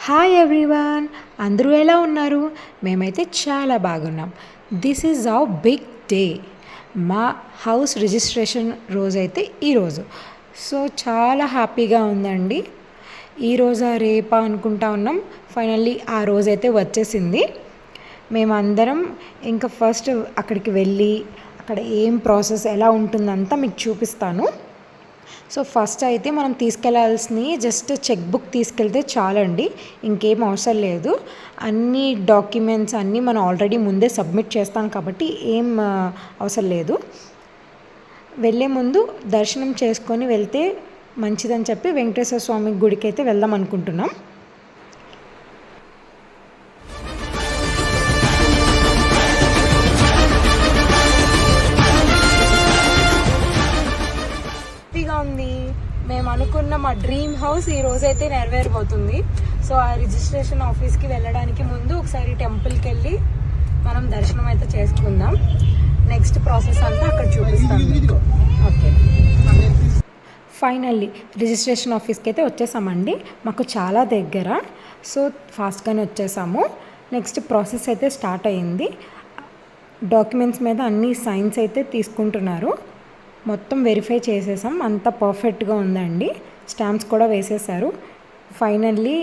Hi everyone, అందరూ ఎలా ఉన్నారు? మేమైతే చాలా బాగున్నాం. This is our big day. మా హౌస్ రిజిస్ట్రేషన్ రోజైతే ఈరోజు. సో చాలా హ్యాపీగా ఉందండి. ఈరోజా రేపా అనుకుంటా ఉన్నాం. ఫైనల్లీ ఆ రోజైతే వచ్చేసింది. మేమందరం ఇంకా ఫస్ట్ అక్కడికి వెళ్ళి అక్కడ ఏం ప్రాసెస్ ఎలా ఉంటుందంతా మీకు చూపిస్తాను. సో ఫస్ట్ అయితే మనం తీసుకెళ్లాల్సినవి జస్ట్ చెక్ బుక్ తీసుకెళ్తే చాలండి, ఇంకేం అవసరం లేదు. అన్ని డాక్యుమెంట్స్ అన్నీ మనం ఆల్రెడీ ముందే సబ్మిట్ చేస్తాం కాబట్టి ఏం అవసరం లేదు. వెళ్ళే ముందు దర్శనం చేసుకొని వెళ్తే మంచిదని చెప్పి వెంకటేశ్వర స్వామి గుడికి అయితే వెళ్దాం అనుకుంటున్నాం. ఉంది మేము అనుకున్న మా డ్రీమ్ హౌస్ ఈ రోజైతే నెరవేరబోతుంది. సో ఆ రిజిస్ట్రేషన్ ఆఫీస్కి వెళ్ళడానికి ముందు ఒకసారి టెంపుల్కి వెళ్ళి మనం దర్శనం అయితే చేసుకుందాం. నెక్స్ట్ ప్రాసెస్ అంతా అక్కడ చూపిస్తాం మీకు. ఓకే, ఫైనల్లీ రిజిస్ట్రేషన్ ఆఫీస్కి అయితే వచ్చేసామండి. మాకు చాలా దగ్గర, సో ఫాస్ట్గానే వచ్చేసాము. నెక్స్ట్ ప్రాసెస్ అయితే స్టార్ట్ అయ్యింది. డాక్యుమెంట్స్ మీద అన్ని సైన్స్ అయితే తీసుకుంటున్నారు. మొత్తం వెరిఫై చేసేసాం, అంతా పర్ఫెక్ట్గా ఉందండి. స్టాంప్స్ కూడా వేసేసారు. ఫైనల్లీ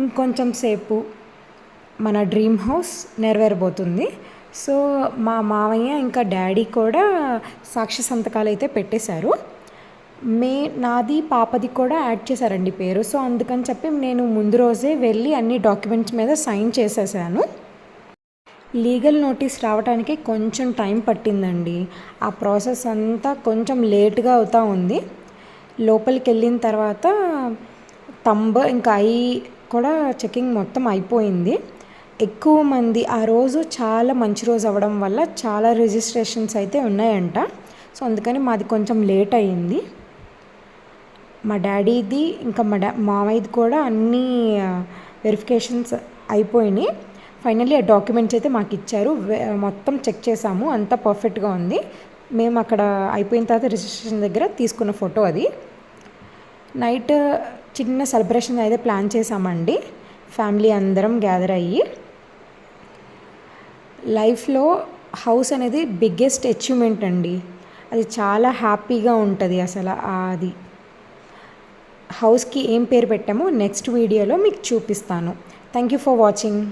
ఇంకొంచెం సేపు మన డ్రీమ్ హౌస్ నెరవేరబోతుంది. సో మా మావయ్య ఇంకా డాడీ కూడా సాక్షి సంతకాలు అయితే పెట్టేశారు. నాది పాపది కూడా యాడ్ చేశారండి పేరు. సో అందుకని చెప్పి నేను ముందు రోజే వెళ్ళి అన్ని డాక్యుమెంట్స్ మీద సైన్ చేసేసాను. లీగల్ నోటీస్ రావడానికి కొంచెం టైం పట్టిందండి. ఆ ప్రాసెస్ అంతా కొంచెం లేట్గా అవుతూ ఉంది. లోపలికి వెళ్ళిన తర్వాత తంబ్ ఇంకా ఐ కూడా చెకింగ్ మొత్తం అయిపోయింది. ఎక్కువ మంది ఆ రోజు చాలా మంచి రోజు అవ్వడం వల్ల చాలా రిజిస్ట్రేషన్స్ అయితే ఉన్నాయంట. సో అందుకని మాది కొంచెం లేట్ అయ్యింది. మా డాడీది ఇంకా మామయ్యది కూడా అన్నీ వెరిఫికేషన్స్ అయిపోయినాయి. ఫైనల్లీ ఆ డాక్యుమెంట్స్ అయితే మాకు ఇచ్చారు. మొత్తం చెక్ చేసాము, అంతా పర్ఫెక్ట్గా ఉంది. మేము అక్కడ అయిపోయిన తర్వాత రిజిస్ట్రేషన్ దగ్గర తీసుకున్న ఫోటో అది. నైట్ చిన్న సెలబ్రేషన్ అయితే ప్లాన్ చేసామండి, ఫ్యామిలీ అందరం గ్యాదర్ అయ్యి. లైఫ్లో హౌస్ అనేది బిగ్గెస్ట్ అచీవ్మెంట్ అండి. అది చాలా హ్యాపీగా ఉంటుంది అసలు. అది హౌస్కి ఏం పేరు పెట్టామో నెక్స్ట్ వీడియోలో మీకు చూపిస్తాను. Thank you for watching.